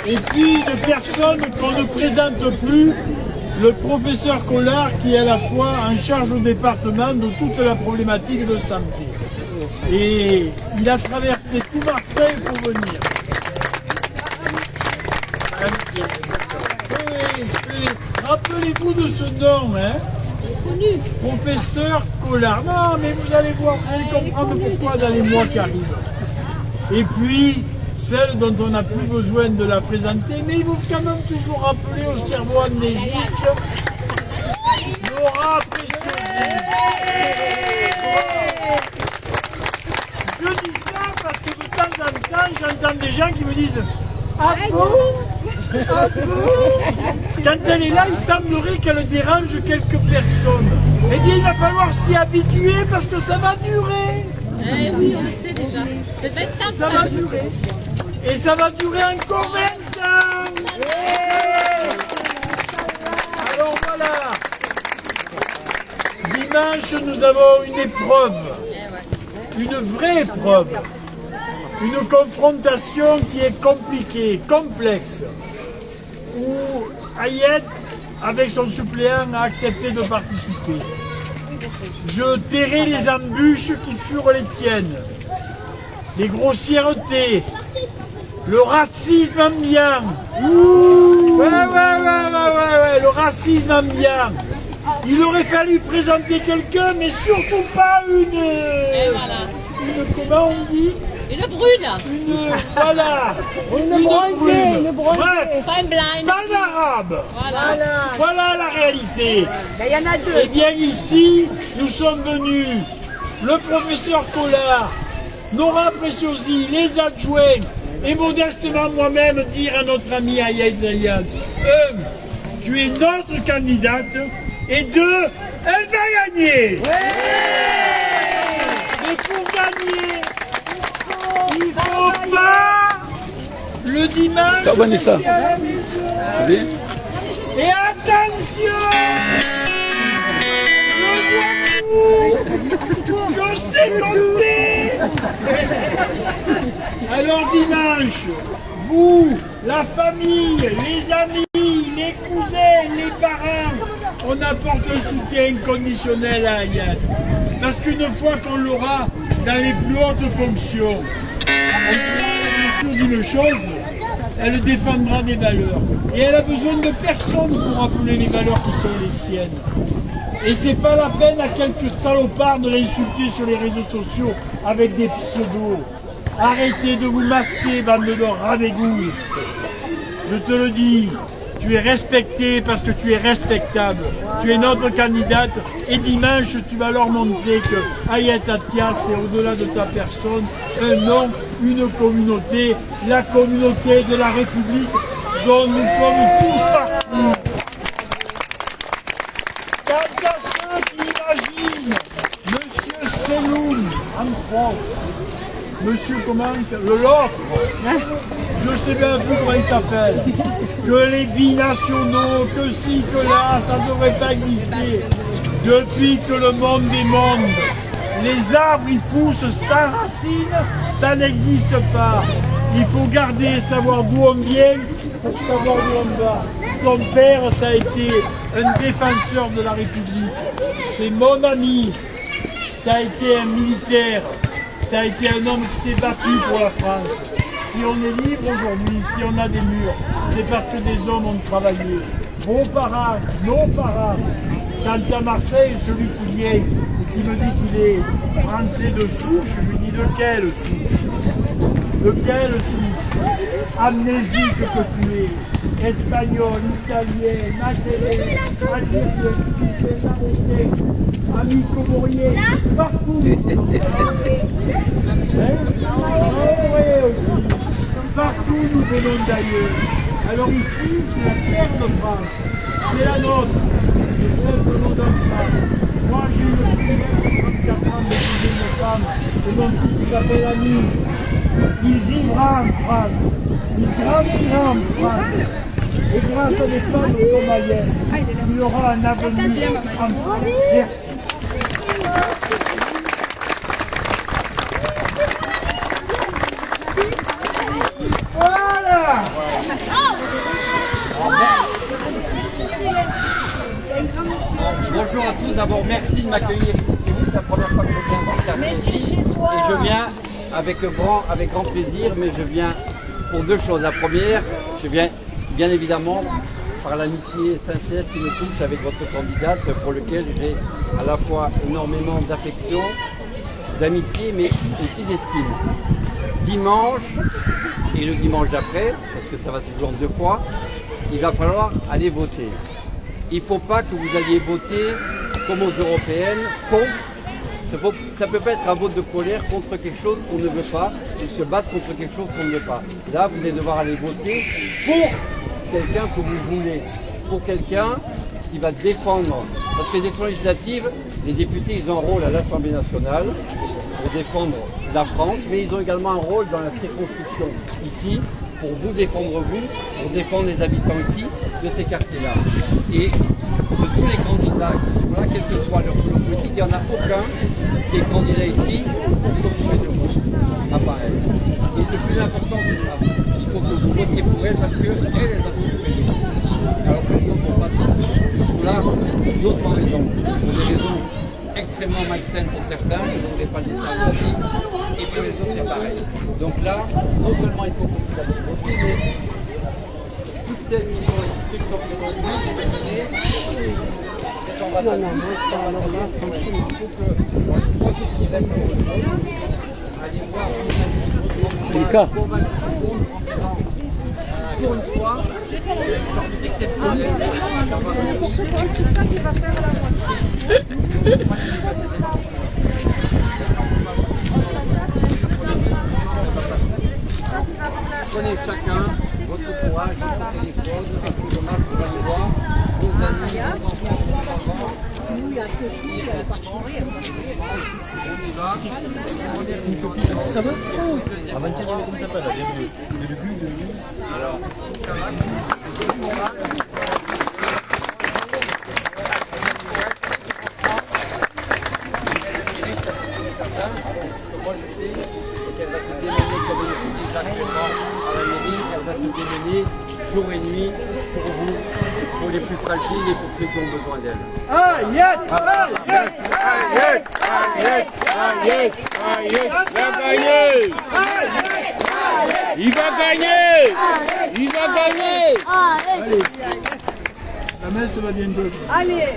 Et puis une personne qu'on ne présente plus, le professeur Collard, qui est à la fois en charge au département de toute la problématique de santé. Et il a traversé tout Marseille pour venir. Rappelez-vous de ce nom, hein? Professeur Collard. Non, mais vous allez voir, vous allez comprendre pourquoi dans les mois qui arrivent. Et puis, celle dont on n'a plus besoin de la présenter, mais il faut quand même toujours rappeler au cerveau amnésique, Laura Précieusi. Je dis ça parce que de temps en temps, j'entends des gens qui me disent « Ah bon ? Ah bon ?» Quand elle est là, il semblerait qu'elle dérange quelques personnes. Eh bien, il va falloir s'y habituer parce que ça va durer. Eh oui, on le sait déjà. C'est 20 ans. Ça va durer. Et ça va durer encore 20 ans. Alors voilà. Dimanche, nous avons une épreuve. Une vraie épreuve. Une confrontation qui est compliquée, complexe. Où Hayet, avec son suppléant, a accepté de participer. Je tairai les embûches qui furent les tiennes, les grossièretés, le racisme ambiant. Ouais, le racisme ambiant. Il aurait fallu présenter quelqu'un, mais surtout pas une comment on dit? Une brune. Une bronzée. Bref, Pas un blind. pas un arabe. Voilà la réalité. Il y en a deux. Eh bien ici, nous sommes venus, le professeur Collard, Nora Précieusi, les adjoints, et modestement moi-même dire à notre ami Hayet Nayad, tu es notre candidate, et deux, elle va gagner. Mais pour gagner, il ne faut pas le dimanche aller à la maison. Et attention, je sais compter. Alors dimanche, vous, la famille, les amis, les cousins, les parents, on apporte un soutien inconditionnel à Hayet. Parce qu'une fois qu'on l'aura dans les plus hautes fonctions, on sera sûr d'une chose, elle défendra des valeurs. Et elle a besoin de personne pour rappeler les valeurs qui sont les siennes. Et c'est pas la peine à quelques salopards de l'insulter sur les réseaux sociaux avec des pseudos. Arrêtez de vous masquer, bande de rats d'égout. Je te le dis, tu es respecté parce que tu es respectable. Tu es notre candidate et dimanche, tu vas leur montrer que Hayet Attia, c'est au-delà de ta personne, un nom, une communauté, la communauté de la République dont nous sommes tous partis. Quant à ceux qui imaginent Monsieur Selloum, entre autres, Monsieur comment l'autre, je sais bien plus comment il s'appelle, que les binationaux, que ci, que là, ça ne devrait pas exister. Depuis que le monde est monde, les arbres ils poussent sans racines, ça n'existe pas. Il faut garder, savoir d'où on vient pour savoir d'où on va. Ton père, ça a été un défenseur de la République. C'est mon ami. Ça a été un militaire. Ça a été un homme qui s'est battu pour la France. Si on est libre aujourd'hui, si on a des murs, c'est parce que des hommes ont travaillé. Vos parents, nos parents. Quand à Marseille, celui qui vient et qui me dit qu'il est français de souche, je lui dis de quelle souche? De quelle souche? Amnésique que tu es. Espagnol, italien, maghrébin, algérien, tunisien, marocain, ami comorien, partout. Aussi. Partout nous venons d'ailleurs. Alors ici, c'est la terre de France. C'est la nôtre. C'est celle que nous donne France. Moi, j'ai une fille de 34 ans, de une femme, et mon fils s'appelle Ami. Il vivra en France. Il grandira en France. Et grâce à des femmes comme Hayet, il aura un avenir en France. Merci. Voilà. Bonjour à tous, d'abord merci de m'accueillir ici chez vous, c'est la première fois que je viens dans le quartier ici. Et je viens avec grand plaisir, mais je viens pour deux choses. La première, je viens bien évidemment par l'amitié sincère qui me touche avec votre candidate, pour lequel j'ai à la fois énormément d'affection, d'amitié, mais aussi d'estime. Dimanche et le dimanche d'après, parce que ça va se jouer en 2 fois, il va falloir aller voter. Il ne faut pas que vous alliez voter comme aux européennes contre. Ça peut pas être un vote de colère contre quelque chose qu'on ne veut pas, ou se battre contre quelque chose qu'on ne veut pas. Là, vous allez devoir aller voter pour quelqu'un que vous voulez, pour quelqu'un qui va défendre. Parce que les élections législatives, les députés, ils ont un rôle à l'Assemblée nationale pour défendre la France, mais ils ont également un rôle dans la circonscription ici, pour vous défendre vous, pour défendre les habitants ici de ces quartiers-là. Et de tous les candidats qui sont là, quel que soit leur couleur politique, il n'y en a aucun qui est candidat ici pour s'occuper de vous, à part elle. Et le plus important, c'est ça. Il faut que vous votiez pour elle parce qu'elle, elle va s'occuper de vous. Alors que les autres vont pas s'occuper. Pour là, d'autres raisons. Pour des raisons extrêmement malsaines pour certains, je ne voudrais pas les dire. Et pour les autres, c'est pareil. Donc là, non seulement il faut que vous alliez voter, mais toutes celles qui sont ceux qui sont présents, c'est en bataille. Il faut que moi, ce qui reste allez voir pour une fois, une sorte d'exceptionnel. Prenez chacun votre courage, votre téléphone, votre dommage pour aller voir vos amis, vos enfants, vos parents. Nous, il y a quelque chose qui va pas changer. On y va. Ça va? Avant-hier, comment ça s'appelle? Le début. Alors, ça va? Moi, je sais qu'elle va se démener comme elle est exactement à la mairie, elle va se démener jour et nuit pour vous, pour les plus fragiles et pour ceux qui ont besoin d'elle. Ayette, Ayette, Ayette, Ayette, Ayette, Ayette, il va gagner. Il va gagner. Allez, la messe va bientôt. Allez,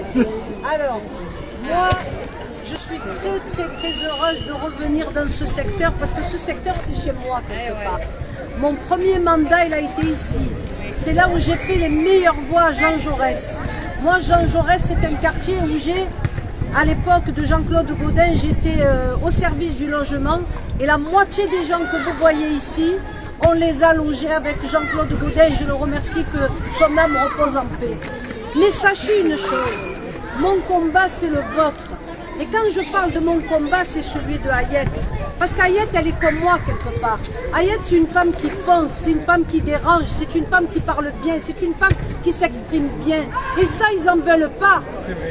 alors, moi, je suis très heureuse de revenir dans ce secteur parce que ce secteur, c'est chez moi quelque part. Mon premier mandat, il a été ici. C'est là où j'ai fait les meilleures voix à Jean Jaurès. Moi, Jean Jaurès, c'est un quartier où à l'époque de Jean-Claude Gaudin, j'étais au service du logement et la moitié des gens que vous voyez ici, on les a logés avec Jean-Claude Gaudin et je le remercie que son âme repose en paix. Mais sachez une chose, mon combat, c'est le vôtre. Et quand je parle de mon combat, c'est celui de Ayette. Parce qu'Ayette, elle est comme moi quelque part. Ayette, c'est une femme qui pense, c'est une femme qui dérange, c'est une femme qui parle bien, c'est une femme qui s'exprime bien. Et ça, ils n'en veulent pas.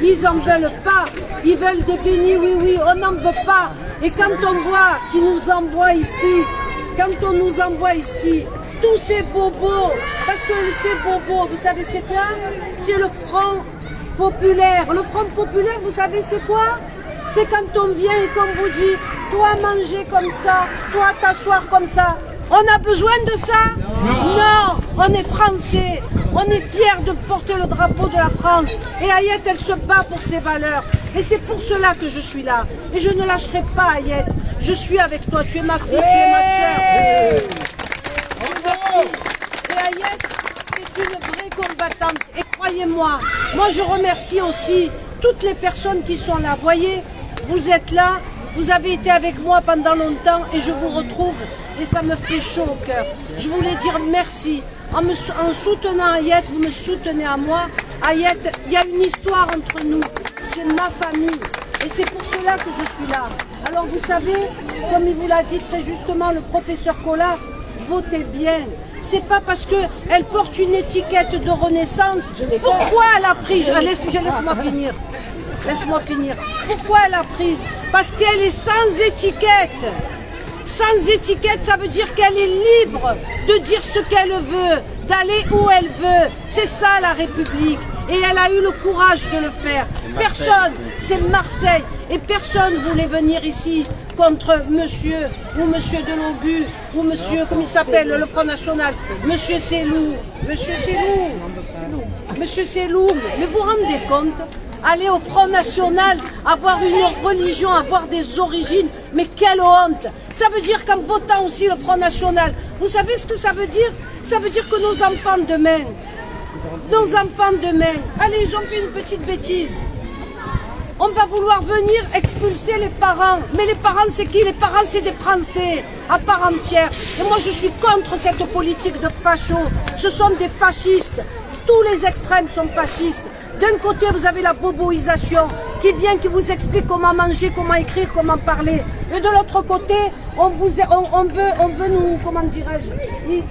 Ils n'en veulent pas. Ils veulent des bénis, oui, on n'en veut pas. Et quand on voit qu'ils nous envoient ici, tous ces bobos, parce que ces bobos, vous savez c'est quoi? C'est le Front populaire. Le Front populaire, vous savez c'est quoi? C'est quand on vient et qu'on vous dit, toi manger comme ça, toi t'asseoir comme ça. On a besoin de ça? Non, on est français, on est fiers de porter le drapeau de la France. Et Ayette, elle se bat pour ses valeurs. Et c'est pour cela que je suis là. Et je ne lâcherai pas Ayette. Je suis avec toi, tu es ma fille, tu es ma soeur. Et Ayette, c'est une vraie combattante. Et croyez-moi, moi je remercie aussi toutes les personnes qui sont là. Voyez, vous êtes là, vous avez été avec moi pendant longtemps et je vous retrouve et ça me fait chaud au cœur. Je voulais dire merci. En soutenant Ayette, vous me soutenez à moi. Ayette, il y a une histoire entre nous. C'est ma famille. Et c'est pour cela que je suis là. Alors vous savez, comme il vous l'a dit très justement le professeur Collard, votez bien. C'est pas parce qu'elle porte une étiquette de Renaissance. Pourquoi elle a pris, laisse-moi finir. Laisse-moi finir. Pourquoi elle a prise? Parce qu'elle est sans étiquette. Sans étiquette, ça veut dire qu'elle est libre de dire ce qu'elle veut, d'aller où elle veut. C'est ça la République. Et elle a eu le courage de le faire. Personne, c'est Marseille. Et personne voulait venir ici contre monsieur ou monsieur Delogu ou monsieur, comment il s'appelle, le Front National, monsieur Selou. Monsieur Selou. Monsieur Selou. Mais vous vous rendez compte? Aller au Front National, avoir une religion, avoir des origines, mais quelle honte! Ça veut dire qu'en votant aussi le Front National, vous savez ce que ça veut dire? Ça veut dire que nos enfants demain, allez, ils ont fait une petite bêtise. On va vouloir venir expulser les parents. Mais les parents, c'est qui? Les parents, c'est des Français à part entière. Et moi, je suis contre cette politique de facho. Ce sont des fascistes. Tous les extrêmes sont fascistes. D'un côté, vous avez la boboisation qui vient, qui vous explique comment manger, comment écrire, comment parler. Et de l'autre côté, on veut nous, comment dirais-je,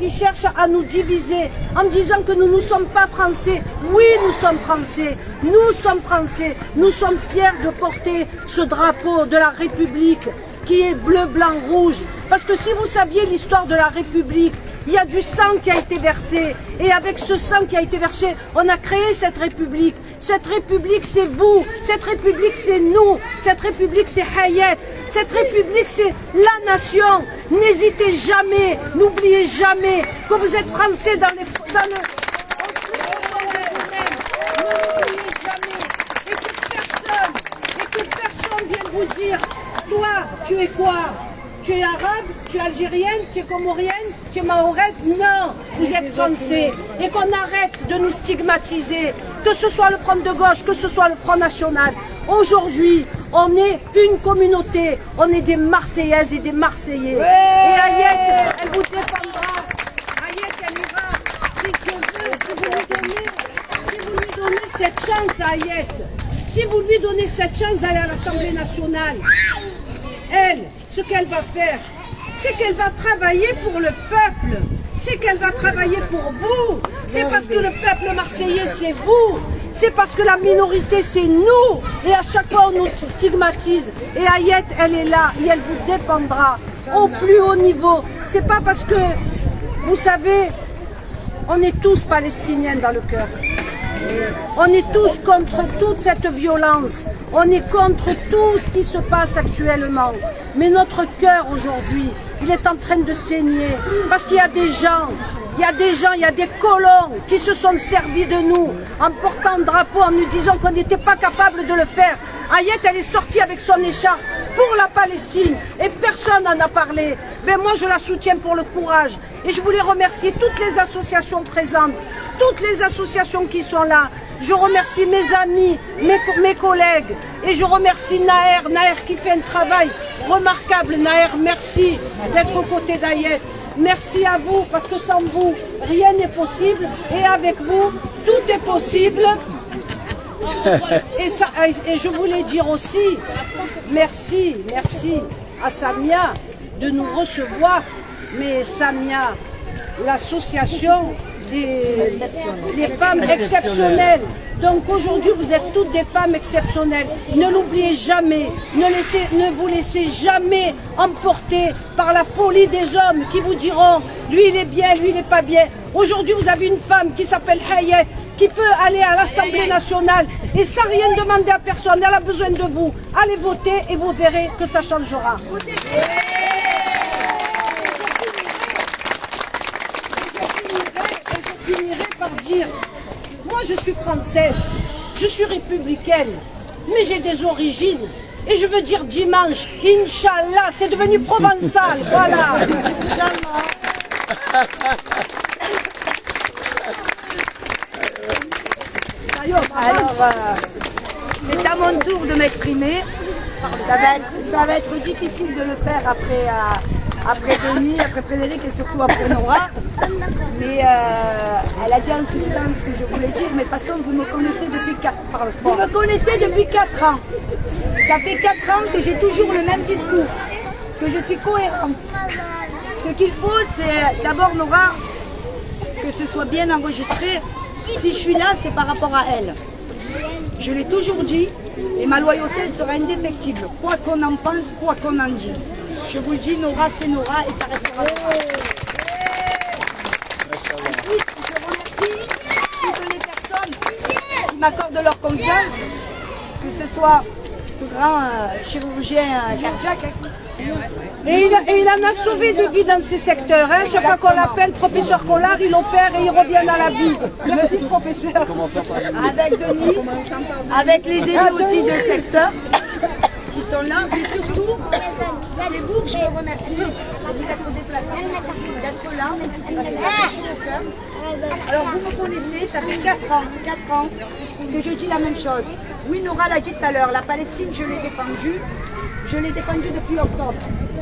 ils cherchent à nous diviser en disant que nous ne sommes pas français. Oui, nous sommes français. Nous sommes français. Nous sommes fiers de porter ce drapeau de la République qui est bleu, blanc, rouge. Parce que si vous saviez l'histoire de la République, il y a du sang qui a été versé. Et avec ce sang qui a été versé, on a créé cette République. Cette République, c'est vous. Cette République, c'est nous. Cette République, c'est Hayat. Cette République, c'est la nation. N'hésitez jamais, n'oubliez jamais que vous êtes français dans le... N'oubliez jamais. Et que personne vienne vous dire, toi, tu es quoi? Tu es arabe, tu es algérienne, tu es comorienne, tu es mahoraise. Non, vous êtes français. Et qu'on arrête de nous stigmatiser, que ce soit le Front de gauche, que ce soit le Front National. Aujourd'hui, on est une communauté, on est des Marseillaises et des Marseillais. Ouais. Et Hayat, elle vous défendra. Hayat, elle ira. Si Dieu veut, si vous lui donnez cette chance à Hayat, si vous lui donnez cette chance d'aller à l'Assemblée nationale, elle, ce qu'elle va faire, c'est qu'elle va travailler pour le peuple. C'est qu'elle va travailler pour vous. C'est parce que le peuple marseillais, c'est vous. C'est parce que la minorité, c'est nous. Et à chaque fois, on nous stigmatise. Et Hayat, elle est là et elle vous défendra au plus haut niveau. C'est pas parce que, vous savez, on est tous palestiniens dans le cœur. On est tous contre toute cette violence. On est contre tout ce qui se passe actuellement. Mais notre cœur aujourd'hui, il est en train de saigner. Parce qu'il y a des gens, il y a des colons qui se sont servis de nous en portant un drapeau, en nous disant qu'on n'était pas capable de le faire. Hayat, elle est sortie avec son écharpe pour la Palestine et personne n'en a parlé. Mais moi, je la soutiens pour le courage. Et je voulais remercier toutes les associations présentes, toutes les associations qui sont là. Je remercie mes amis, mes collègues. Et je remercie Naher qui fait un travail remarquable. Naher, merci d'être aux côtés d'Hayat. Merci à vous, parce que sans vous, rien n'est possible. Et avec vous, tout est possible. Et je voulais dire aussi, merci à Samia de nous recevoir. Mais Samia, l'association des femmes exceptionnelles. Donc aujourd'hui, vous êtes toutes des femmes exceptionnelles. Ne l'oubliez jamais, ne vous laissez jamais emporter par la folie des hommes qui vous diront « lui il est bien, lui il n'est pas bien ». Aujourd'hui, vous avez une femme qui s'appelle Hayat, qui peut aller à l'Assemblée nationale et sans rien demander à personne, elle a besoin de vous. Allez voter et vous verrez que ça changera. Je finirai par dire, moi je suis française, je suis républicaine, mais j'ai des origines. Et je veux dire dimanche, Inch'Allah, c'est devenu provençal, voilà. Inch'Allah. Alors, c'est à mon tour de m'exprimer. Ça va être difficile de le faire après Denis, après Frédéric et surtout après Nora. Mais elle a dit en substance ce que je voulais dire. Mais de toute façon, vous me connaissez depuis 4 ans. Vous me connaissez depuis 4 ans. Ça fait 4 ans que j'ai toujours le même discours, que je suis cohérente. Ce qu'il faut, c'est d'abord, Nora, que ce soit bien enregistré. Si je suis là, c'est par rapport à elle. Je l'ai toujours dit, et ma loyauté elle sera indéfectible. Quoi qu'on en pense, quoi qu'on en dise. Je vous dis, Nora, c'est Nora, et ça restera Nora. Ensuite, je remercie toutes les personnes m'accordent leur confiance, que ce soit ce grand chirurgien cardiaque. Et il en a sauvé de vie dans ces secteurs. Hein. Chaque fois qu'on l'appelle, professeur Collard, il opère et il revient dans la vie. Merci, professeur. Avec Denis, avec les élus aussi de secteur qui sont là, mais surtout, c'est vous que je veux remercier de vous être déplacés, d'être là, parce que ça fait chaud au cœur. Alors vous me connaissez, ça fait 4 ans que je dis la même chose. Oui, Nora l'a dit tout à l'heure, la Palestine, je l'ai défendue depuis octobre.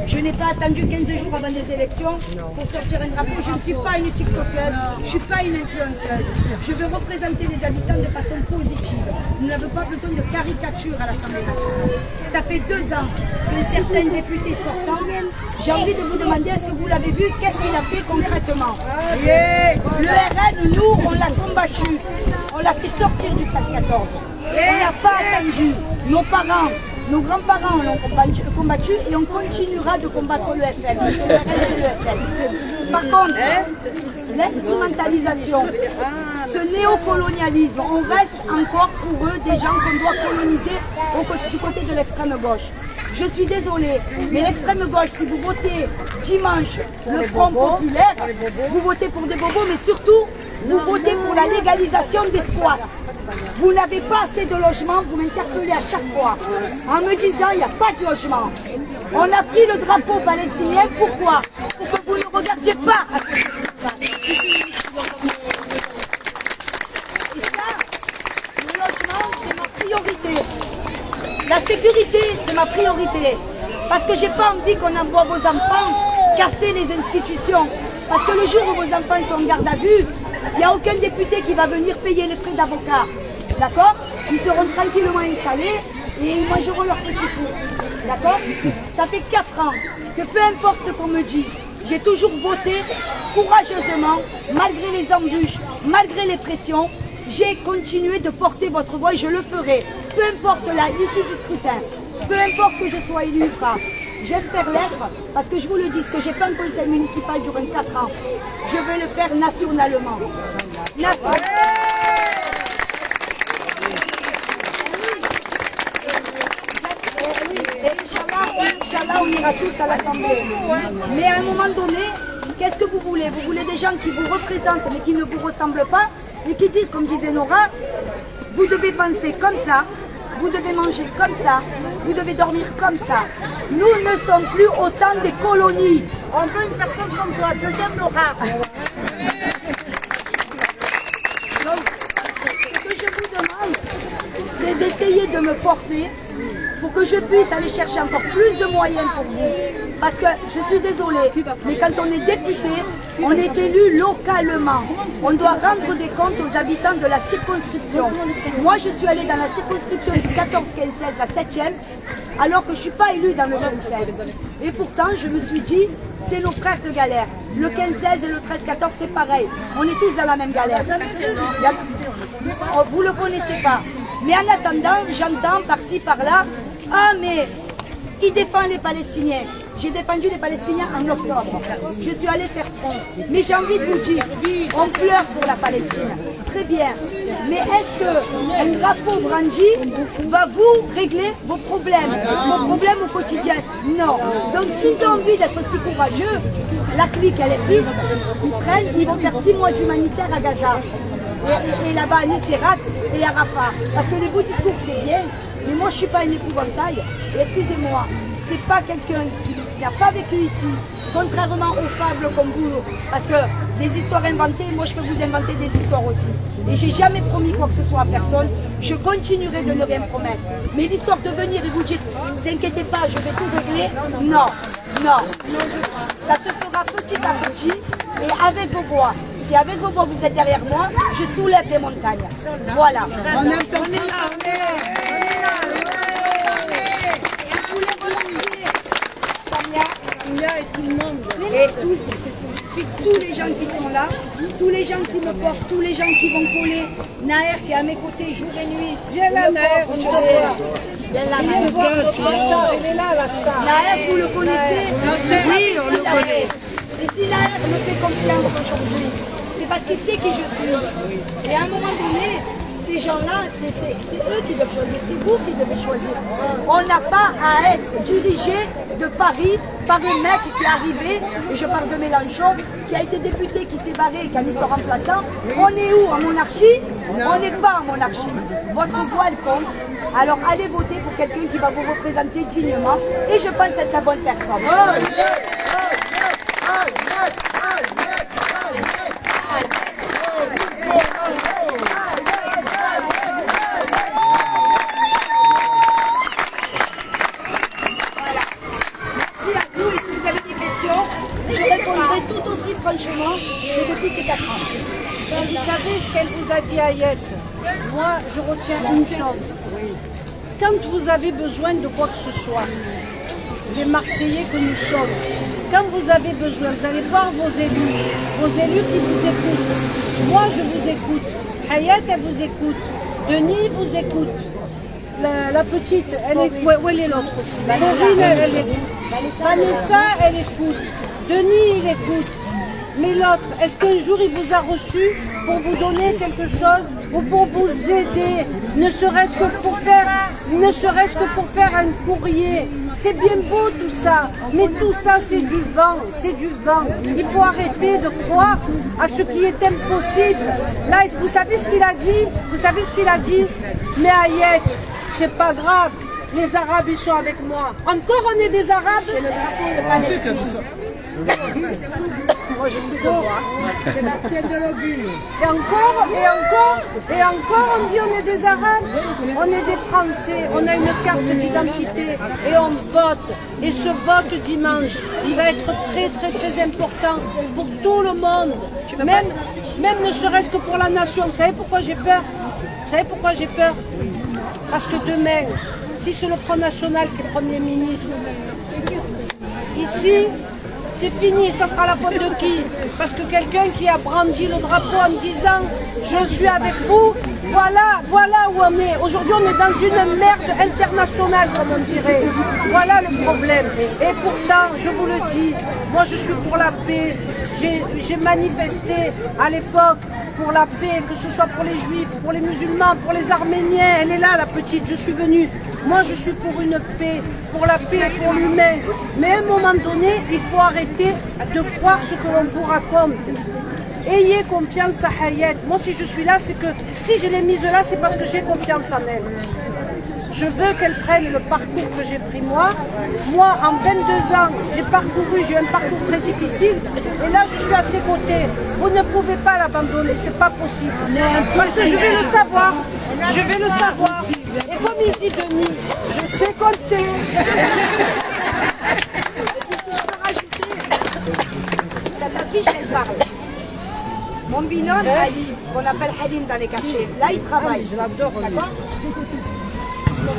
Je n'ai pas attendu 15 jours avant des élections pour sortir un drapeau. Je ne suis pas une TikTokeuse, je ne suis pas une influenceuse. Je veux représenter les habitants de façon positive. Nous n'avons pas besoin de caricature à l'Assemblée nationale. Ça fait 2 ans qu'un certain député sortant, j'ai envie de vous demander, est-ce que vous l'avez vu, qu'est-ce qu'il a fait concrètement? Le RN, nous, on l'a combattu. On l'a fait sortir du 13-14. On n'a pas attendu. Nos parents, nos grands-parents l'ont combattu et on continuera de combattre le FN. Parce que le RN, c'est le FN. Par contre, l'instrumentalisation, ce néocolonialisme, on reste encore pour eux des gens qu'on doit coloniser du côté de l'extrême gauche. Je suis désolée, mais l'extrême gauche, si vous votez dimanche le Front populaire, vous votez pour des bobos, mais surtout, vous votez pour la légalisation des squats. Vous n'avez pas assez de logements, vous m'interpellez à chaque fois en me disant il n'y a pas de logement. On a pris le drapeau palestinien, pourquoi? Pour que vous ne regardiez pas à côté de ça. Et ça, le logement, c'est ma priorité. La sécurité, c'est ma priorité. Parce que j'ai pas envie qu'on envoie vos enfants casser les institutions. Parce que le jour où vos enfants sont en garde à vue, il n'y a aucun député qui va venir payer les frais d'avocat. D'accord? Ils seront tranquillement installés et ils mangeront leur petit four. D'accord? Ça fait 4 ans que peu importe ce qu'on me dise, j'ai toujours voté courageusement, malgré les embûches, malgré les pressions. J'ai continué de porter votre voix et je le ferai. Peu importe l'issue du scrutin, peu importe que je sois élu ou pas. J'espère l'être, parce que je vous le dis, ce que j'ai fait en conseil municipal durant 4 ans, je vais le faire nationalement. Et Inch'Allah, on ira tous à l'Assemblée. Mais à un moment donné, qu'est-ce que vous voulez? Vous voulez des gens qui vous représentent mais qui ne vous ressemblent pas et qui disent, comme disait Nora, vous devez penser comme ça, vous devez manger comme ça, vous devez dormir comme ça. Nous ne sommes plus au temps des colonies. On veut une personne comme toi, deuxième Nora. Donc, ce que je vous demande, c'est d'essayer de me porter pour que je puisse aller chercher encore plus de moyens pour vous. Parce que, je suis désolée, mais quand on est député, on est élu localement. On doit rendre des comptes aux habitants de la circonscription. Moi, je suis allée dans la circonscription du 14-15-16, la 7e, alors que je ne suis pas élue dans le 15-16. Et pourtant, je me suis dit, c'est nos frères de galère. Le 15-16 et le 13-14, c'est pareil. On est tous dans la même galère. Vous ne le connaissez pas. Mais en attendant, j'entends par-ci, par-là, ah mais il défend les Palestiniens. J'ai défendu les Palestiniens en octobre. Je suis allée faire front. Mais j'ai envie de vous dire, on pleure pour la Palestine. Très bien. Mais est-ce qu'un drapeau brandi va vous régler vos problèmes au quotidien? Non. Donc s'ils ont envie d'être si courageux, la clique, elle est prise, ils vont faire 6 mois d'humanitaire à Gaza. Et là-bas à Nuseirat et à Rafah. Parce que les beaux discours c'est bien, mais moi je ne suis pas un épouvantail. Et excusez-moi, c'est pas quelqu'un qui n'a pas vécu ici, contrairement aux fables comme vous. Parce que des histoires inventées, moi je peux vous inventer des histoires aussi. Et j'ai jamais promis quoi que ce soit à personne. Je continuerai de ne rien promettre. Mais l'histoire de venir et vous dire, vous inquiétez pas, je vais tout régler, non, non. Ça se fera petit à petit et avec vos voix. Si avec vos voix vous êtes derrière moi, je soulève des montagnes. Voilà. On est là, on est là. Je voulais remercier Samia et tout le monde. Et tous les gens qui sont là, tous les gens qui me portent, tous les gens qui vont coller. Naër qui est à mes côtés jour et nuit. Viens là, Naër, on te voit. Viens là, Naër. Il est là, la star. Naër, vous le connaissez? Oui, on le connaît. Et si Naër me fait confiance aujourd'hui, c'est parce qu'il sait qui je suis. Et à un moment donné, ces gens-là, c'est eux qui doivent choisir, c'est vous qui devez choisir. On n'a pas à être dirigé de Paris par un mec qui est arrivé, et je parle de Mélenchon, qui a été député, qui s'est barré et qui a mis son remplaçant. On est où? En monarchie? On n'est pas en monarchie. Votre voix, elle compte. Alors allez voter pour quelqu'un qui va vous représenter dignement, et je pense être la bonne personne. Franchement, c'est depuis ces 4 ans. Vous savez ce qu'elle vous a dit, Ayette? Moi, je retiens une chose. Quand vous avez besoin de quoi que ce soit, les Marseillais que nous sommes, quand vous avez besoin, vous allez voir vos élus qui vous écoutent. Moi, je vous écoute. Ayette, elle vous écoute. Denis vous écoute. La petite, elle écoute. Où elle est l'autre aussi? Corinne, elle écoute. Vanessa, elle écoute. Denis, il écoute. Mais l'autre, est-ce qu'un jour il vous a reçu pour vous donner quelque chose ou pour vous aider, ne serait-ce que pour faire un courrier? C'est bien beau tout ça, mais tout ça c'est du vent, c'est du vent. Il faut arrêter de croire à ce qui est impossible. Là, vous savez ce qu'il a dit? Vous savez ce qu'il a dit? Mais Ayette, c'est pas grave, les Arabes ils sont avec moi. Encore on est des Arabes? Qui c'est qui a dit ça? Moi, je peux le voir. Et encore, on dit on est des Arabes, on est des Français, on a une carte d'identité et on vote. Et ce vote dimanche, il va être très très très important pour tout le monde. Même ne serait-ce que pour la nation. Vous savez pourquoi j'ai peur? Vous savez pourquoi j'ai peur? Parce que demain, si c'est le Front National qui est Premier ministre, ici, c'est fini, ça sera la faute de qui? Parce que quelqu'un qui a brandi le drapeau en disant « Je suis avec vous », voilà où on est. Aujourd'hui, on est dans une merde internationale, comme on dirait. Voilà le problème. Et pourtant, je vous le dis, moi je suis pour la paix. J'ai manifesté à l'époque pour la paix, que ce soit pour les Juifs, pour les musulmans, pour les Arméniens. Elle est là, la petite, je suis venue. Moi, je suis pour une paix, pour la paix, pour l'humain. Mais à un moment donné, il faut arrêter de croire ce que l'on vous raconte. Ayez confiance à Ayette. Moi, si je suis là, c'est que si je l'ai mise là, c'est parce que j'ai confiance en elle. Je veux qu'elle prenne le parcours que j'ai pris moi. Moi, en 22 ans, j'ai eu un parcours très difficile. Et là, je suis à ses côtés. Vous ne pouvez pas l'abandonner, c'est pas possible. Parce que je vais le savoir. Je vais le savoir. Et comme il dit Denis, je sais compter. Cette affiche, elle parle. Mon binôme, Ali, qu'on appelle Halim dans les quartiers, là, il travaille. Je l'adore. D'accord?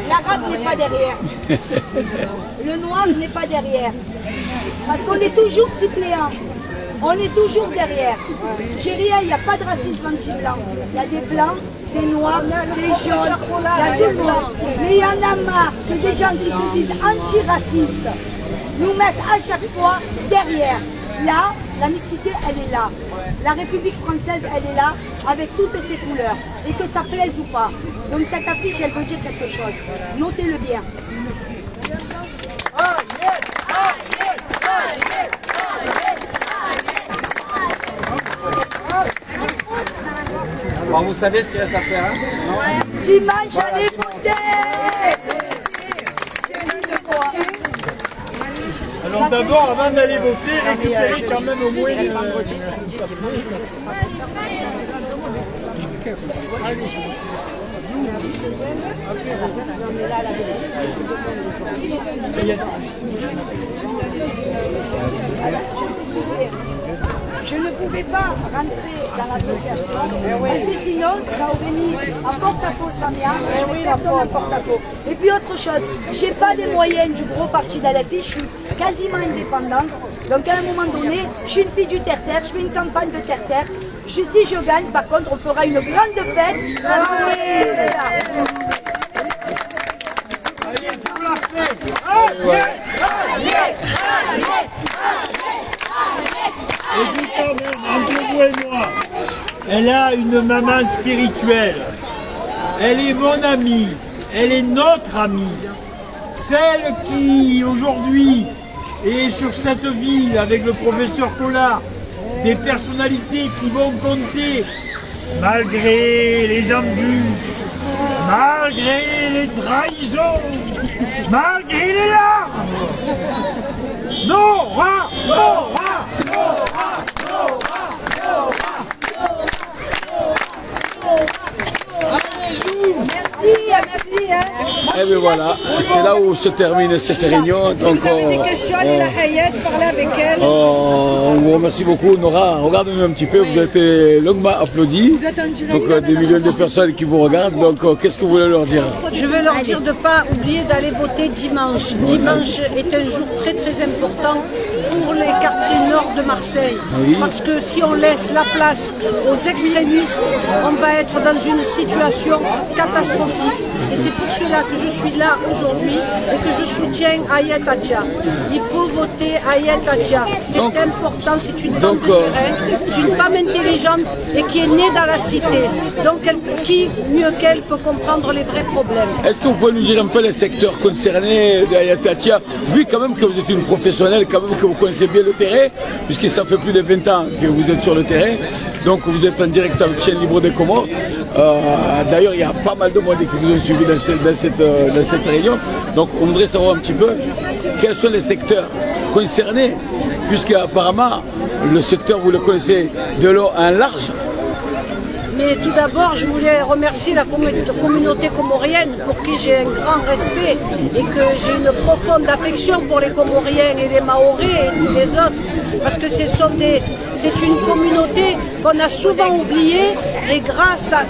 L'arabe n'est pas derrière. Le noir n'est pas derrière. Parce qu'on est toujours suppléant. On est toujours derrière. Chérie, il n'y a pas de racisme anti-blanc. Il y a des blancs, des noirs, des jaunes, il y a tout le monde. Mais il y en a marre que des gens qui se disent antiracistes nous mettent à chaque fois derrière. Là, la mixité, elle est là. La République française, elle est là, avec toutes ses couleurs. Et que ça plaise ou pas. Donc cette affiche, elle veut dire quelque chose. Notez-le bien. Bon, vous savez ce qu'il reste à faire, hein? Dimanche, allez voter! Alors d'abord, avant d'aller voter, récupérez quand même au moins Je ne pouvais pas rentrer dans l'association parce que sinon ça aurait mis en porte-à-faux Samia, personne en porte-à-faux. Et puis autre chose, j'ai pas les moyens du gros parti d'Alepi, je suis quasiment indépendante. Donc à un moment donné, je suis une fille du terre-terre, je fais une campagne de terre-terre. Si je gagne, par contre, on fera une grande fête. Allez, sous la fête! Écoutez, entre vous et moi, elle a une maman spirituelle. elle est mon amie, elle est notre amie. Celle qui, aujourd'hui, est sur cette ville avec le professeur Collard, des personnalités qui vont compter, malgré les embûches, malgré les trahisons, malgré les larmes. Nora, Nora, Nora, Nora, Nora. Merci, hein. Et bien voilà, c'est là où se termine cette réunion. Donc, Vous avez des questions, allez la Hayat, parlez avec elle. on vous remercie beaucoup. Nora, regardez-nous un petit peu, vous avez été longuement applaudi. Donc des millions de personnes qui vous regardent. Donc qu'est-ce que vous voulez leur dire? Je veux leur dire de ne pas oublier d'aller voter dimanche. Dimanche est un jour très très important pour les quartiers nord de Marseille. Oui. Parce que si on laisse la place aux extrémistes, on va être dans une situation catastrophique. Et c'est pour cela que je suis là aujourd'hui et que je soutiens Ayet Hatia. Il faut voter Ayet Hatia. C'est important, c'est une femme de terrain, c'est une femme intelligente et qui est née dans la cité. Donc qui mieux qu'elle peut comprendre les vrais problèmes. Est-ce que vous pouvez nous dire un peu les secteurs concernés d'Ayet Hatia, vu quand même que vous êtes une professionnelle, quand même que vous connaissez bien le terrain, puisque ça fait plus de 20 ans que vous êtes sur le terrain, donc vous êtes en direct avec Chaîne Libre des Comores. D'ailleurs, il y a pas mal de monde qui vous ont suivi dans cette réunion, donc on voudrait savoir un petit peu quels sont les secteurs concernés, puisque apparemment le secteur, vous le connaissez de long en large. Mais tout d'abord, je voulais remercier la communauté comorienne pour qui j'ai un grand respect et que j'ai une profonde affection pour les Comoriens et les Maoris et les autres. Parce que c'est une communauté qu'on a souvent oubliée et grâce à,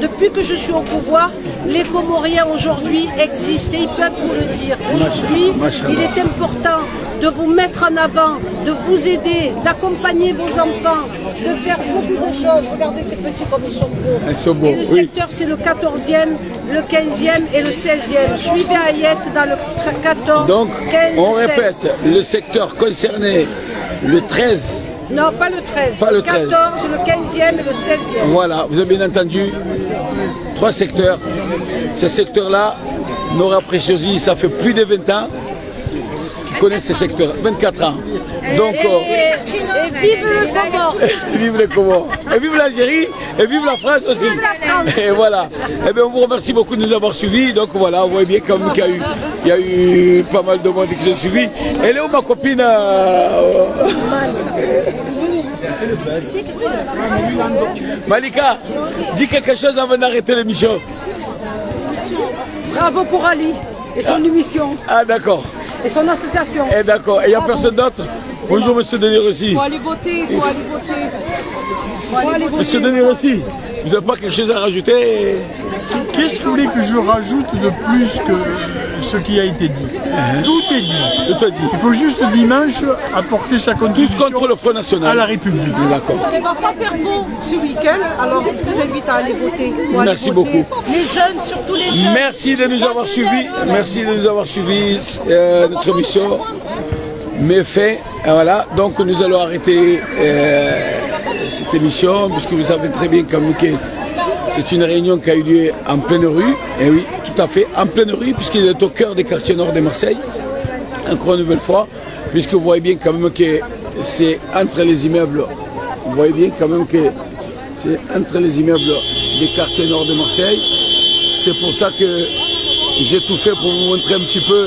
depuis que je suis au pouvoir, les Comoriens aujourd'hui existent et ils peuvent vous le dire. Aujourd'hui, il est important de vous mettre en avant, de vous aider, d'accompagner vos enfants, de faire beaucoup de choses. Regardez ces petits comme ils sont beaux. Ils sont beaux, et le secteur, c'est le 14e, le 15e et le 16e. Suivez Ayet dans le 14, Donc, 15, on 16. répète, le secteur concerné, le 13. Non, pas le 13. Pas le 13. 14, le 15e et le 16e. Voilà, vous avez bien entendu, 3 secteurs. Ces secteurs-là, Nora Preciosi, ça fait plus de 20 ans qu'ils connaissent ces secteurs, 24 ans. Donc, Et vive le Comore. vive les Comores, et vive l'Algérie, et vive la France aussi. Vive la France. Et voilà. Eh bien, on vous remercie beaucoup de nous avoir suivis. Donc voilà, vous voyez bien quand même qu'il y a eu pas mal de monde qui sont suivis. Elle est où ma copine Malika, dis quelque chose avant d'arrêter l'émission. Bravo pour Ali et son émission Ah d'accord. et son association. Eh d'accord. Et il n'y a personne d'autre? Bonjour Monsieur Denis Rossi. Il faut aller voter, il faut aller voter. Faut aller voter. Monsieur Denis Rossi, vous n'avez pas quelque chose à rajouter? Qu'est-ce que vous voulez que je rajoute de plus que ce qui a été dit? Tout est dit. Tout est dit. Il faut juste dimanche apporter sa Tous contribution contre le Front National. à la République. D'accord. Il ne va pas faire beau ce week-end, alors je vous invite à aller voter. Faut aller Merci voter. beaucoup. Les jeunes, surtout les jeunes. Merci de nous avoir suivis. Merci de nous avoir suivis notre mission. Mais fait, voilà. Donc nous allons arrêter cette émission, puisque vous savez très bien qu'à Mouquet, c'est une réunion qui a eu lieu en pleine rue. Et oui, tout à fait, en pleine rue, puisqu'il est au cœur des quartiers nord de Marseille. Encore une nouvelle fois, puisque vous voyez bien quand même que c'est entre les immeubles. Vous voyez bien quand même que c'est entre les immeubles des quartiers nord de Marseille. C'est pour ça que j'ai tout fait pour vous montrer un petit peu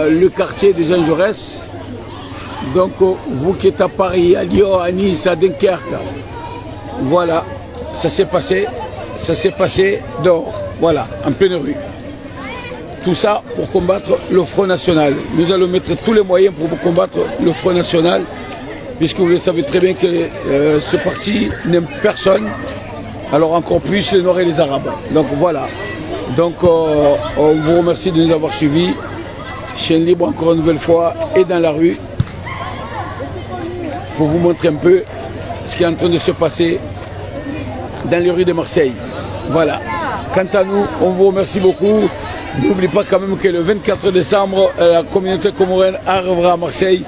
le quartier des Jean Jaurès. Donc vous qui êtes à Paris, à Lyon, à Nice, à Dunkerque, voilà, ça s'est passé dehors, voilà, en pleine rue. Tout ça pour combattre le Front National. Nous allons mettre tous les moyens pour combattre le Front National, puisque vous le savez très bien que ce parti n'aime personne, alors encore plus les Noirs et les Arabes. Donc voilà. Donc on vous remercie de nous avoir suivis. Chaîne Libre encore une nouvelle fois et dans la rue pour vous montrer un peu ce qui est en train de se passer dans les rues de Marseille. Voilà. Quant à nous, on vous remercie beaucoup. N'oubliez pas quand même que le 24 décembre, la communauté comorienne arrivera à Marseille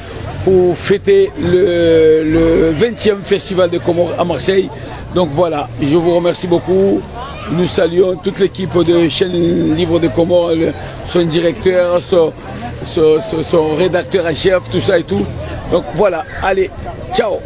pour fêter le 20e festival de Comores à Marseille. Donc voilà, je vous remercie beaucoup. Nous saluons toute l'équipe de Chaîne Libre des Comores, son directeur, son rédacteur en chef, tout ça et tout. Donc voilà, allez, ciao.